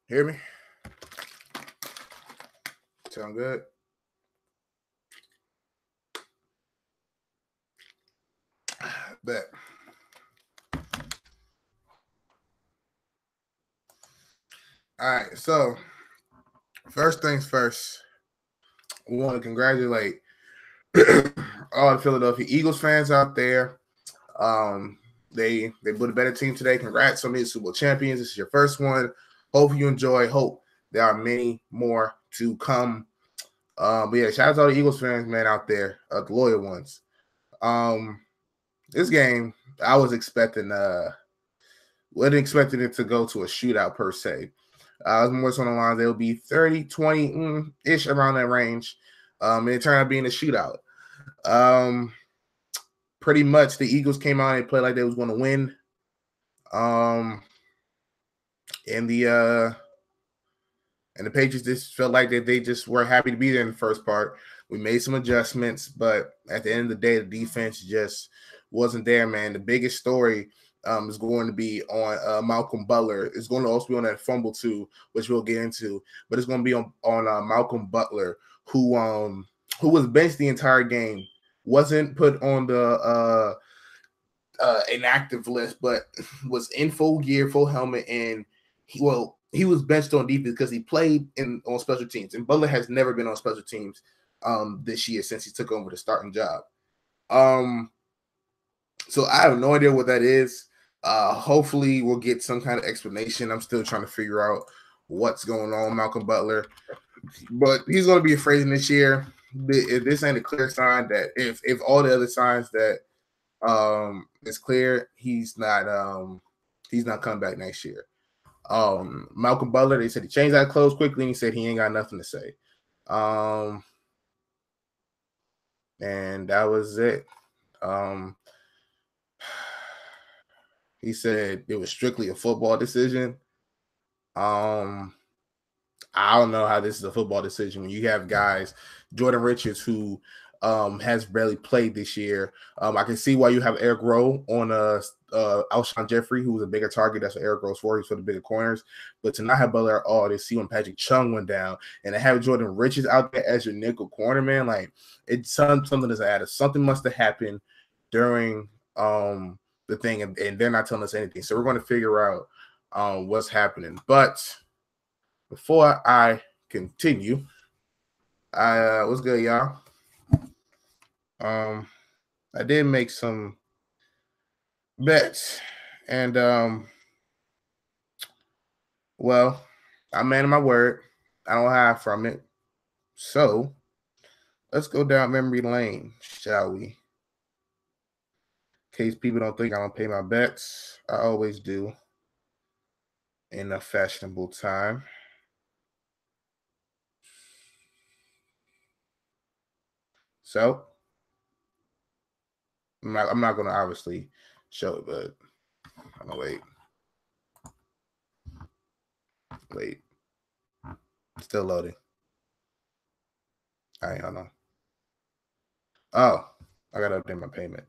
Hear me? Sound good? Bet. All right, so first things first, we want to congratulate all the Philadelphia Eagles fans out there. They put a better team today. Congrats on being Super Bowl champions. This is your first one. Hope you enjoy. Hope there are many more to come. But yeah, shout out to all the Eagles fans, man, out there, the loyal ones. This game, I was expecting wasn't expecting it to go to a shootout per se. I was more so on the line. They'll be 30, 20 ish around that range. And it turned out being a shootout. Pretty much the Eagles came out and played like they was going to win. And the Patriots just felt like that they just were happy to be there in the first part. We made some adjustments, but at the end of the day, the defense just wasn't there, man. The biggest story is going to be on Malcolm Butler. It's going to also be on that fumble too, which we'll get into. But it's going to be on Malcolm Butler, who was benched the entire game, wasn't put on the inactive list, but was in full gear, full helmet, and he was benched on defense because he played on special teams. And Butler has never been on special teams this year since he took over the starting job. So I have no idea what that is. Hopefully we'll get some kind of explanation. I'm still trying to figure out what's going on with Malcolm Butler. But he's going to be afraid this year. If this ain't a clear sign that if all the other signs that it's clear, he's not coming back next year. Malcolm Butler, they said he changed that clothes quickly and he said he ain't got nothing to say. And that was it. He said it was strictly a football decision. I don't know how this is a football decision when you have guys, Jordan Richards, who has barely played this year. I can see why you have Eric Rowe on Alshon Jeffrey, who was a bigger target. That's what Eric Rowe's for. He's for the bigger corners. But to not have Butler at all, to see when Patrick Chung went down, and to have Jordan Richards out there as your nickel corner, man, like it's something that's added. Something must have happened during the thing, and they're not telling us anything. So we're going to figure out what's happening. But before I continue, what's good, y'all? I did make some bets, and well, I'm man of my word. I don't hide from it. So let's go down memory lane, shall we? In case people don't think I don't pay my bets, I always do in a fashionable time. So I'm not going to obviously show it, but I'm going to wait. Still loading. All right, hold on. Oh, I got to update my payment.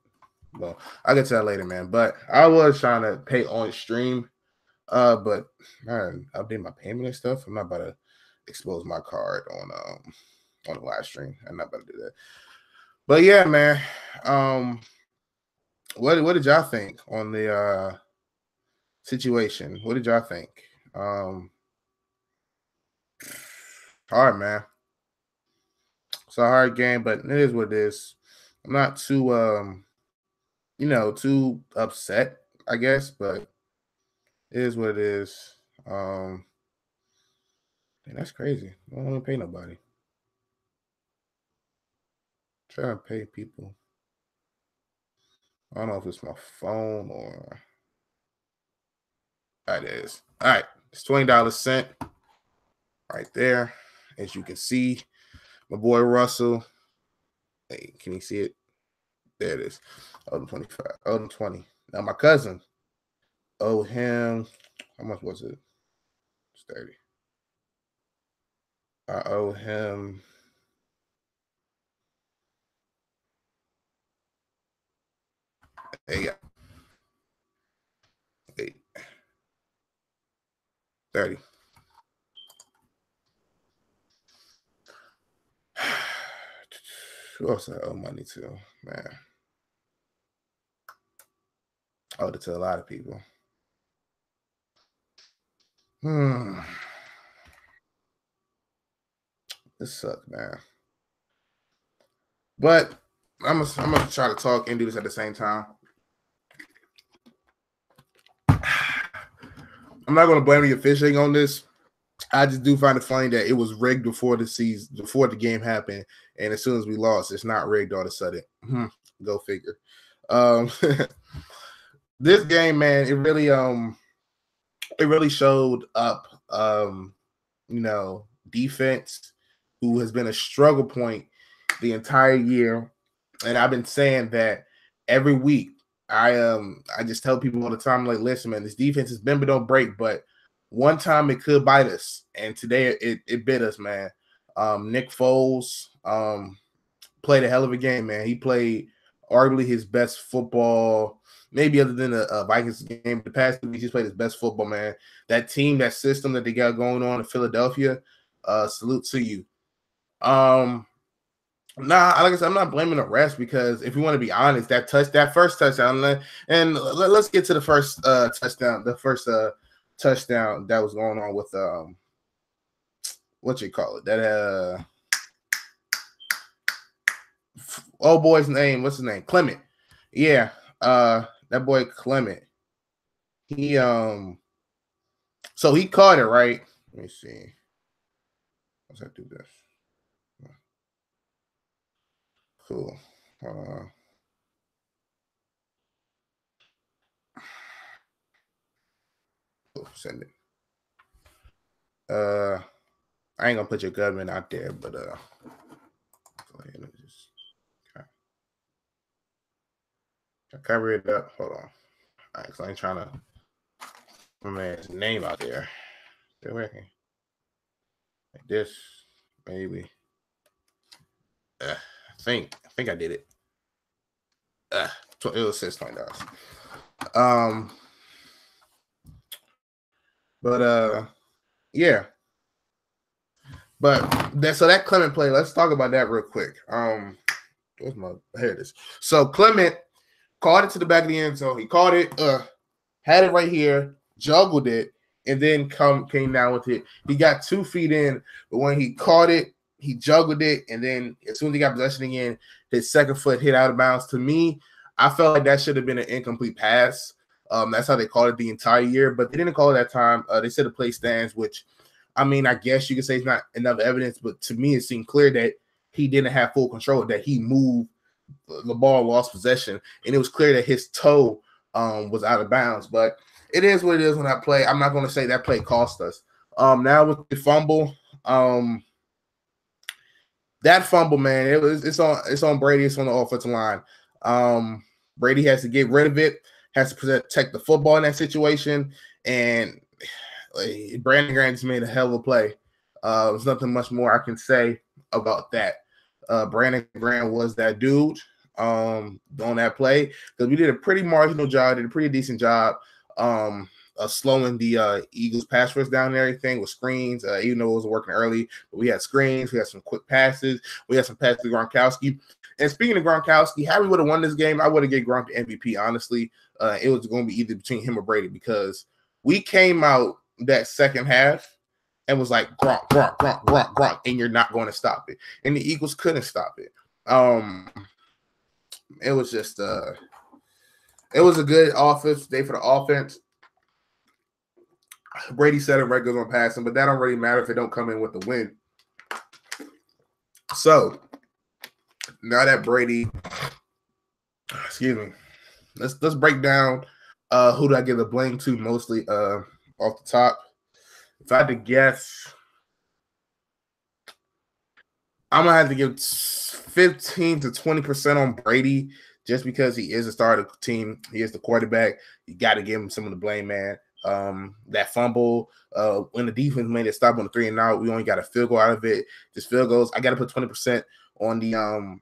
Well, I'll get to that later, man. But I was trying to pay on stream. But man, update my payment and stuff. I'm not about to expose my card on the live stream. I'm not about to do that. But yeah, man. What did y'all think on the situation? What did y'all think? Hard, man. It's a hard game, but it is what it is. I'm not too too upset, I guess, but it is what it is. Man, that's crazy. I don't want to pay nobody. Trying to pay people. I don't know if it's my phone or that is. All right, it's $20 sent right there. As you can see, my boy Russell. Hey, can you see it? There it is. Owe him 25. Owe him 20. Now my cousin owe him. How much was it? It's 30. I owe him. Hey, yeah. 8. 30. Who else I owe money to? Man. I owed it to a lot of people. This sucks, man. But I'm gonna try to talk and do this at the same time. I'm not gonna blame the officiating on this. I just do find it funny that it was rigged before the season, before the game happened, and as soon as we lost, it's not rigged all of a sudden. Go figure. This game, man, it really showed up. Defense, who has been a struggle point the entire year, and I've been saying that every week. I just tell people all the time, like, listen, man, this defense is bend but don't break, but one time it could bite us, and today it bit us, man. Nick Foles played a hell of a game, man. He played arguably his best football, maybe other than the Vikings game. The past 2 weeks, he's played his best football, man. That team, that system that they got going on in Philadelphia, salute to you. Like I said, I'm not blaming the rest because if we want to be honest, that first touchdown, and let's get to the first touchdown. The first touchdown that was going on with what you call it? That old boy's name. What's his name? Clement. Yeah, that boy Clement. He so he caught it right. Let me see. Let's do this. Cool. Send it. I ain't gonna put your government out there, but go ahead and just cover it up. Hold on. All right, so I ain't trying to put my man's name out there. Still working. Like this, maybe. I think I did it. It was $620. Yeah. But that Clement play, let's talk about that real quick. Where's my here it is. So Clement caught it to the back of the end zone. He caught it, had it right here, juggled it, and then came down with it. He got 2 feet in, but when he caught it, he juggled it, and then as soon as he got possession again, his second foot hit out of bounds. To me, I felt like that should have been an incomplete pass. That's how they called it the entire year, but they didn't call it that time. They said the play stands, which, I mean, I guess you could say it's not enough evidence, but to me, it seemed clear that he didn't have full control, that he moved the ball, lost possession, and it was clear that his toe was out of bounds. But it is what it is when I play. I'm not going to say that play cost us. Now with the fumble, that fumble, man, it's on Brady. It's on the offensive line. Brady has to get rid of it, has to protect the football in that situation, and Brandon Graham just made a hell of a play. There's nothing much more I can say about that. Brandon Graham was that dude on that play because we did a pretty marginal job, did a pretty decent job of slowing the Eagles pass rush down and everything with screens, even though it was working early. But we had screens, we had some quick passes, we had some passes to Gronkowski. And speaking of Gronkowski, how we would have won this game, I would have gave Gronk the MVP, honestly. It was going to be either between him or Brady because we came out that second half and was like, Gronk, Gronk, Gronk, Gronk, Gronk, and you're not going to stop it. And the Eagles couldn't stop it. It was just it was a good offense day for the offense. Brady said it regular on passing, but that don't really matter if they don't come in with the win. So now that Brady, excuse me, let's break down who do I give the blame to mostly off the top. If I had to guess, I'm gonna have to give 15 to 20% on Brady just because he is a starter of the team. He is the quarterback. You got to give him some of the blame, man. That fumble, when the defense made it stop on the 3 and out, we only got a field goal out of it. Just field goals. I got to put 20% on the on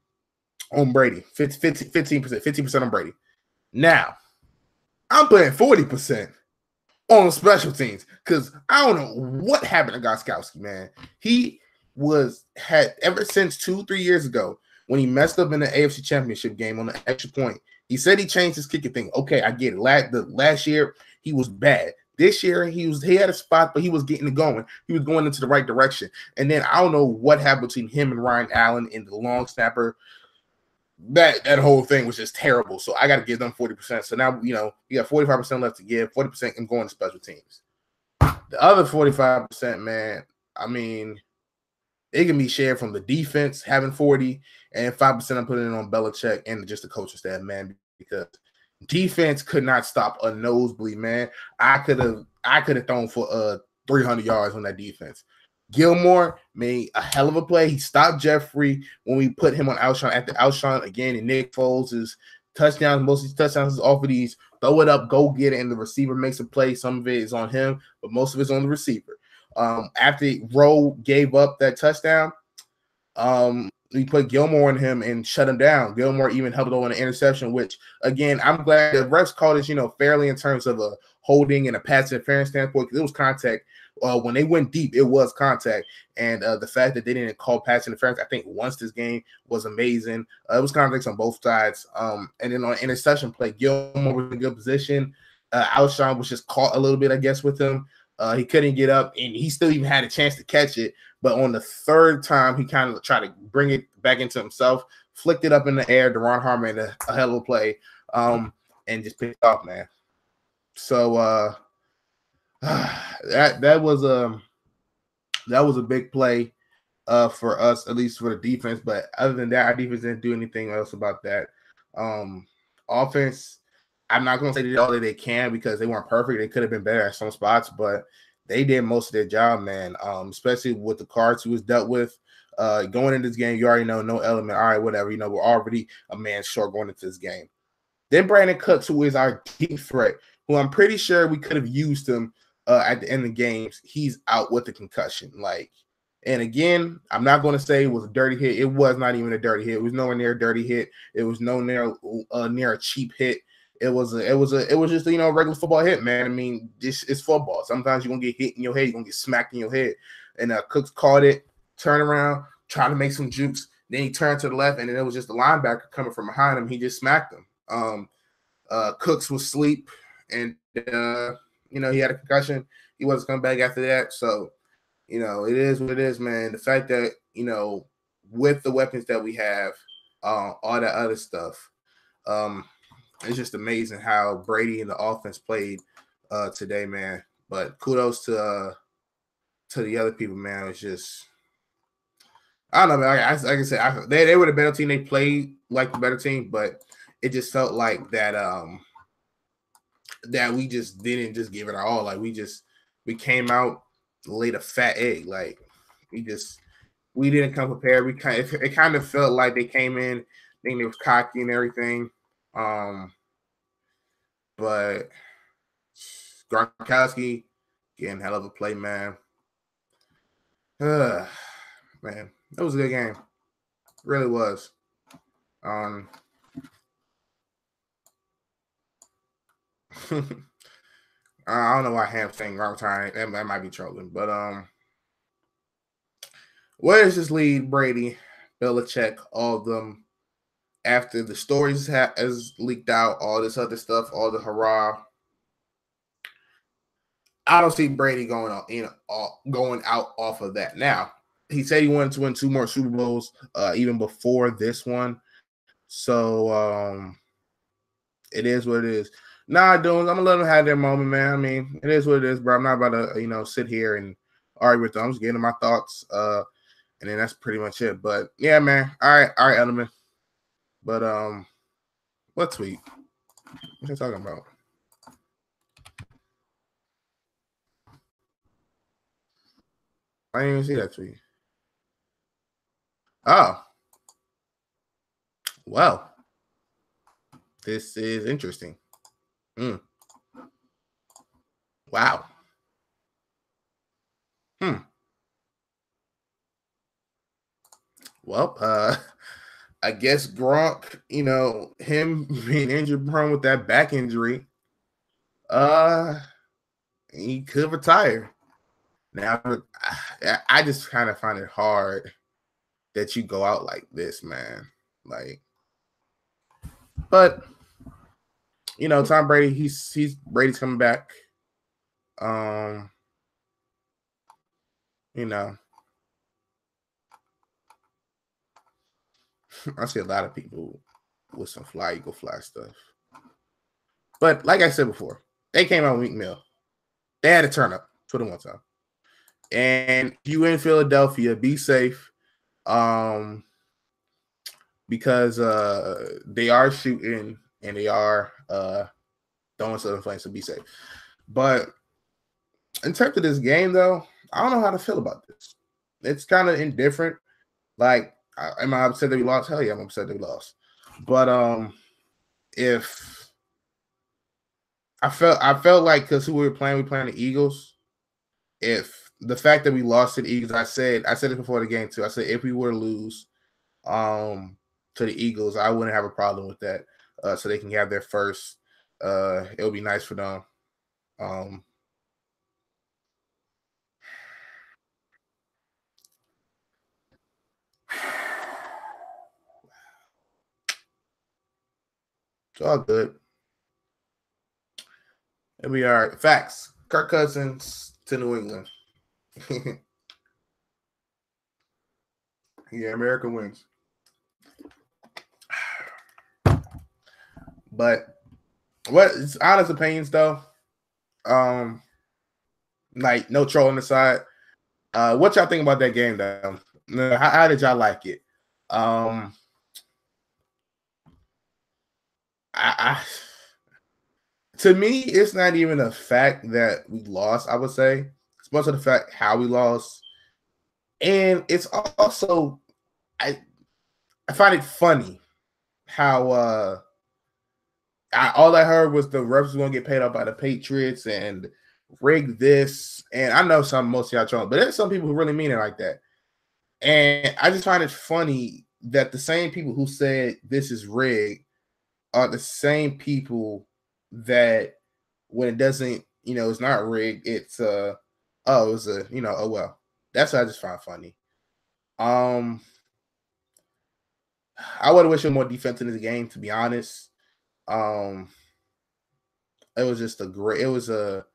Brady. 15% on Brady. Now, I'm putting 40% on special teams because I don't know what happened to Gostkowski, man. He had ever since 2-3 years ago when he messed up in the AFC Championship game on the extra point. He said he changed his kicking thing. Okay, I get it. Last year he was bad. This year he had a spot, but he was getting it going. He was going into the right direction. And then I don't know what happened between him and Ryan Allen and the long snapper. That whole thing was just terrible. So I got to give them 40%. So now, you got 45% left to give. 40% I'm going to special teams. The other 45%, man, I mean, it can be shared from the defense having 40 and 5% I'm putting it on Belichick and just the coaching staff, man, because defense could not stop a nosebleed, man. I could have thrown for 300 yards on that defense. Gilmore made a hell of a play. He stopped Jeffrey when we put him on Alshon at the Alshon again, and Nick Foles' touchdowns, most of these touchdowns is off of these. Throw it up, go get it, and the receiver makes a play. Some of it is on him, but most of it's on the receiver. After Rowe gave up that touchdown, we put Gilmore on him and shut him down. Gilmore even held on an interception, which, again, I'm glad the refs called it, fairly in terms of a holding and a pass interference standpoint, because it was contact. When they went deep, it was contact. And the fact that they didn't call pass interference, I think, once this game was amazing. It was context on both sides. And then on interception play, Gilmore was in a good position. Alshon was just caught a little bit, I guess, with him. He couldn't get up, and he still even had a chance to catch it. But on the third time, he kind of tried to bring it back into himself, flicked it up in the air. Deron Harmon made a hell of a play, and just picked off, man. So that was a big play for us, at least for the defense. But other than that, our defense didn't do anything else about that. Offense, I'm not going to say they did all that they can because they weren't perfect. They could have been better at some spots, but they did most of their job, man, especially with the cards who was dealt with. Going into this game, you already know no element. All right, whatever. We're already a man short going into this game. Then Brandon Cooks, who is our deep threat, who I'm pretty sure we could have used him at the end of the games. He's out with a concussion. And again, I'm not going to say it was a dirty hit. It was not even a dirty hit. It was nowhere near a dirty hit. It was nowhere near a cheap hit. It was just a regular football hit, man. I mean, it's football. Sometimes you're gonna get hit in your head, you're gonna get smacked in your head. And Cooks caught it, turned around, tried to make some jukes. Then he turned to the left, and then it was just the linebacker coming from behind him. He just smacked him. Cooks was asleep, and he had a concussion. He wasn't coming back after that. So, it is what it is, man. The fact that with the weapons that we have, all that other stuff, it's just amazing how Brady and the offense played today, man. But kudos to the other people, man. It's just, I don't know, man. Like I said, they were the better team. They played like the better team, but it just felt like that that we just didn't just give it our all. Like we came out, laid a fat egg. Like we didn't come prepared. It kind of felt like they came in thinking it was cocky and everything. But Gronkowski getting hell of a play, man. Man, that was a good game. It really was. I don't know why hamstring wrong time. That might be trolling, but where does this lead Brady, Belichick, all of them? After the stories has leaked out, all this other stuff, all the hurrah, I don't see Brady going out off of that. Now, he said he wanted to win 2 more Super Bowls, even before this one. So it is what it is. Nah, dude, I'm gonna let them have their moment, man. I mean, it is what it is, bro. I'm not about to, sit here and argue with them. I'm just getting my thoughts, and then that's pretty much it. But yeah, man. All right, Edelman. But what tweet? What are you talking about? I didn't even see that tweet. Oh. Well. This is interesting. Wow. Well, I guess Gronk, him being injured prone with that back injury, he could retire. Now, I just kind of find it hard that you go out like this, man. Like, but Tom Brady, he's Brady's coming back. Um, I see a lot of people with some fly eagle fly stuff. But like I said before, they came out weak meal. They had to turn up for the one time. And if you in Philadelphia, be safe. Because they are shooting and they are throwing Southern Flames, so be safe. But in terms of this game, though, I don't know how to feel about this. It's kind of indifferent. Like, am I upset that we lost? Hell yeah, I'm upset that we lost. But if I felt like because who we were playing the Eagles. If the fact that we lost to the Eagles, I said it before the game too. I said if we were to lose to the Eagles, I wouldn't have a problem with that. So they can have their first. It would be nice for them. It's all good. It'll be all right. Facts. Kirk Cousins to New England. Yeah, America wins. But what it's honest opinions though. Like no trolling aside. What y'all think about that game though? How did y'all like it? I to me, it's not even a fact that we lost. I would say it's most of the fact how we lost, and it's also I find it funny how all I heard was the refs were gonna get paid off by the Patriots and rig this, and I know most of y'all trolling, but there's some people who really mean it like that, and I just find it funny that the same people who said this is rigged are the same people that when it doesn't, it's not rigged, it's it was oh well. That's what I just find funny. I would have wished more defense in this game, to be honest. It was just it was a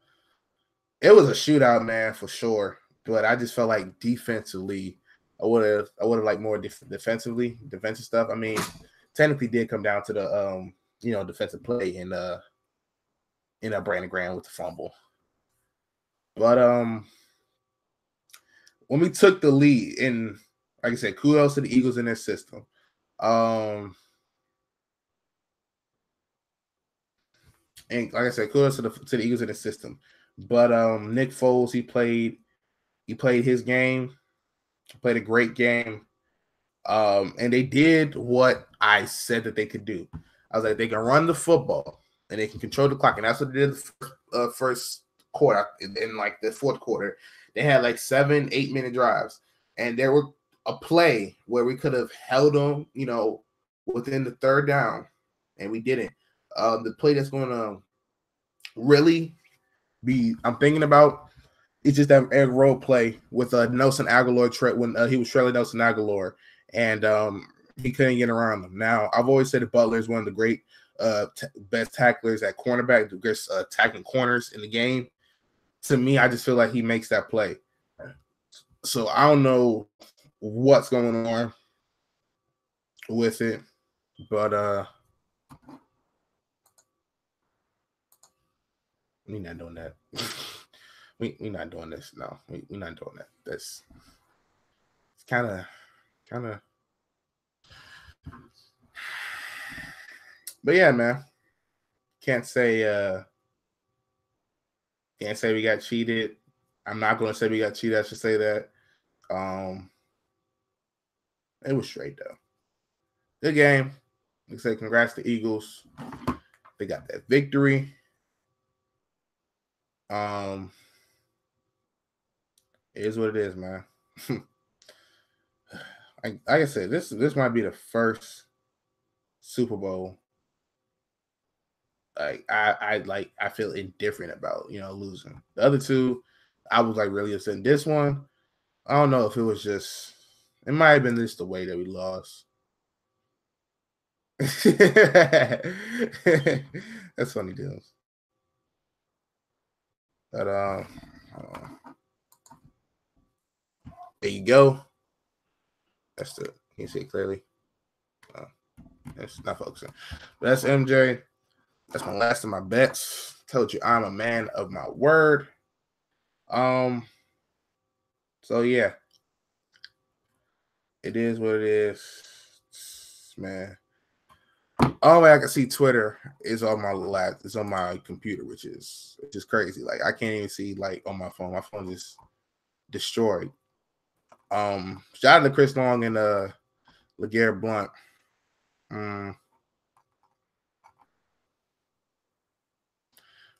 shootout, man, for sure. But I just felt like defensively, I would have liked more defensive stuff. I mean, technically did come down to the defensive play in Brandon Graham with the fumble. But when we took the lead, and like I said, kudos to the Eagles in their system. And like I said, kudos to the Eagles in the system. But Nick Foles, he played his game, played a great game. And they did what I said that they could do. I was like, they can run the football and they can control the clock, and that's what they did the first quarter. In like the fourth quarter, they had like 7-8 minute drives, and there were a play where we could have held them, within the third down, and we didn't. The play that's going to really I'm thinking about, it's just that Eric Rowe play with Nelson Aguilar when he was trailing Nelson Aguilar, and he couldn't get around them. Now, I've always said that Butler is one of the great best tacklers at cornerback, the best tackling corners in the game. To me, I just feel like he makes that play. So I don't know what's going on with it, but we're not doing that. We're not doing this. No, we're not doing that. It's kind of. But yeah, man. Can't say we got cheated. I'm not gonna say we got cheated. I should say that. It was straight though. Good game. Like I say, congrats to Eagles. They got that victory. It is what it is, man. Like I said, this might be the first Super Bowl. Like I feel indifferent about losing. The other two, I was like really upset. This one, I don't know if it was just. It might have been just the way that we lost. That's funny, deals. But there you go. That's the. Can you see it clearly? It's not focusing. But that's MJ. That's my last of my bets. Told you I'm a man of my word. So yeah, it is what it is, man. All I can see Twitter is on my lap. It's on my computer, which is crazy. Like I can't even see like on my phone. My phone is destroyed. Shout out to Chris Long and LeGarrette Blount.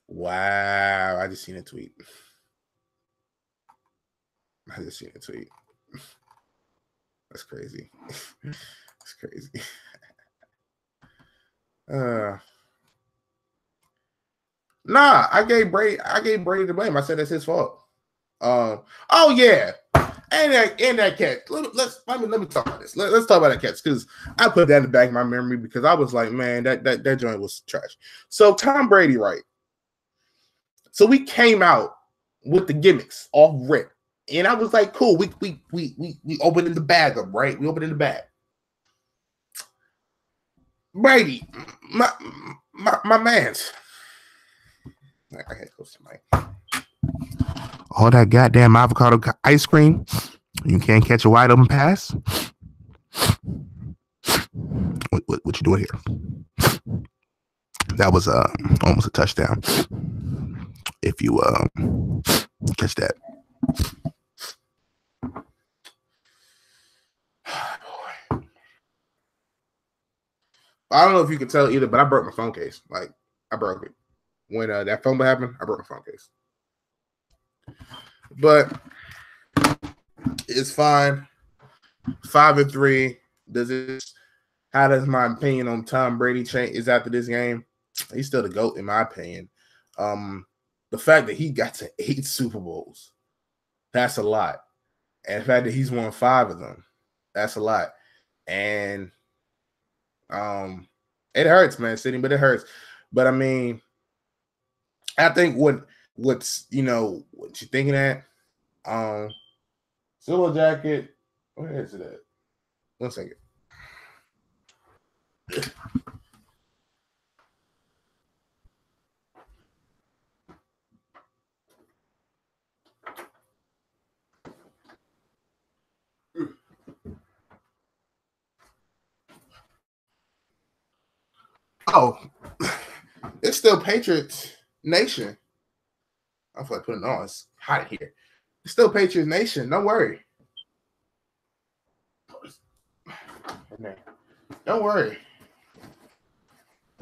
Wow, I just seen a tweet. That's crazy. That's crazy. Nah, I gave Brady the blame. I said that's his fault. Oh yeah, and that catch. Let me talk about this. Let's talk about that catch because I put that in the back of my memory because I was like, man, that joint was trash. So Tom Brady, right? So we came out with the gimmicks off rip, and I was like, cool. We opening the bag up, right? We opening the bag. Brady, my man's. I had close to my. All that goddamn avocado ice cream. You can't catch a wide open pass. What you doing here? That was almost a touchdown. If you catch that. I don't know if you can tell either, but I broke my phone case. Like I broke it when that fumble happened. I broke my phone case, but it's fine. 5-3. How does my opinion on Tom Brady change? Is after this game? He's still the GOAT in my opinion. The fact that he got to 8 Super Bowls, that's a lot, and the fact that he's won 5 of them, that's a lot, and it hurts, man, sitting, but it hurts. But I mean, I think what's what you're thinking at, Silver Jacket, where is it at? 1 second. Oh, it's still Patriots Nation. I feel like putting it on. It's hot here. It's still Patriots Nation. Don't worry. Don't worry.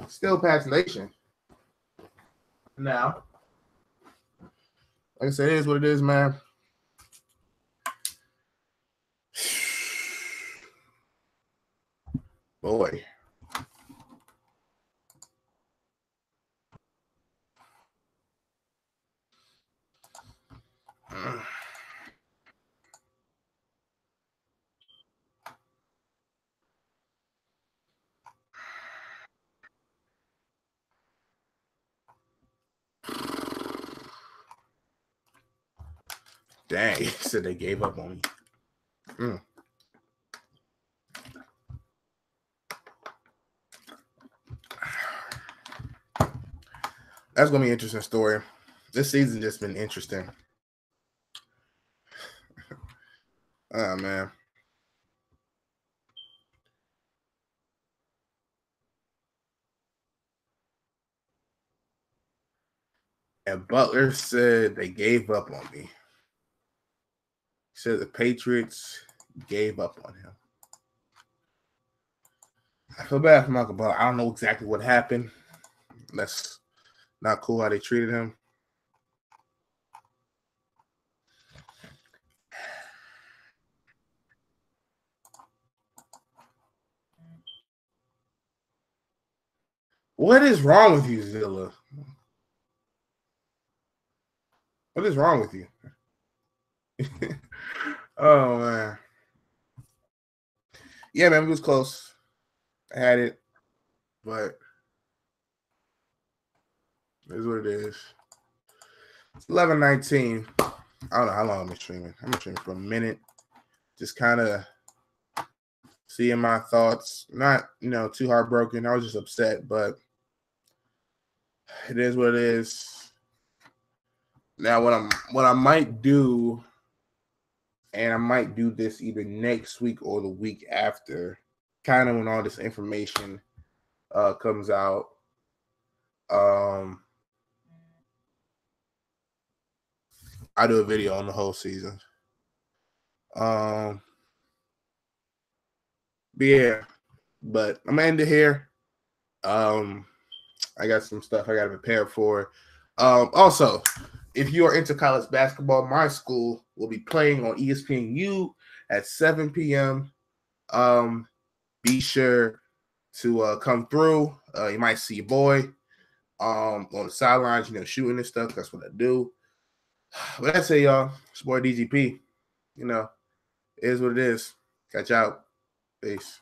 Still Pats Nation. Now, like I said, it is what it is, man. Boy. Dang, he said they gave up on me. That's gonna be an interesting story. This season just been interesting. Oh man. And Butler said they gave up on me. He said the Patriots gave up on him. I feel bad for Michael Butler. I don't know exactly what happened. That's not cool how they treated him. What is wrong with you, Zilla? What is wrong with you? Oh man. Yeah, man, it was close. I had it. But it is what it is. It's 11:19. I don't know how long I've been streaming. I've been streaming for a minute. Just kind of seeing my thoughts. Not, too heartbroken. I was just upset, but it is what it is. Now, what I might do, and I might do this either next week or the week after, kind of when all this information comes out. I do a video on the whole season. But yeah, but I'm gonna end it here. I got some stuff I gotta prepare for. Also, if you are into college basketball, my school will be playing on ESPNU at 7 p.m. Be sure to come through. You might see your boy on the sidelines, shooting and stuff. That's what I do. But that's it, y'all. It's boy DGP. It is what it is. Catch out. Peace.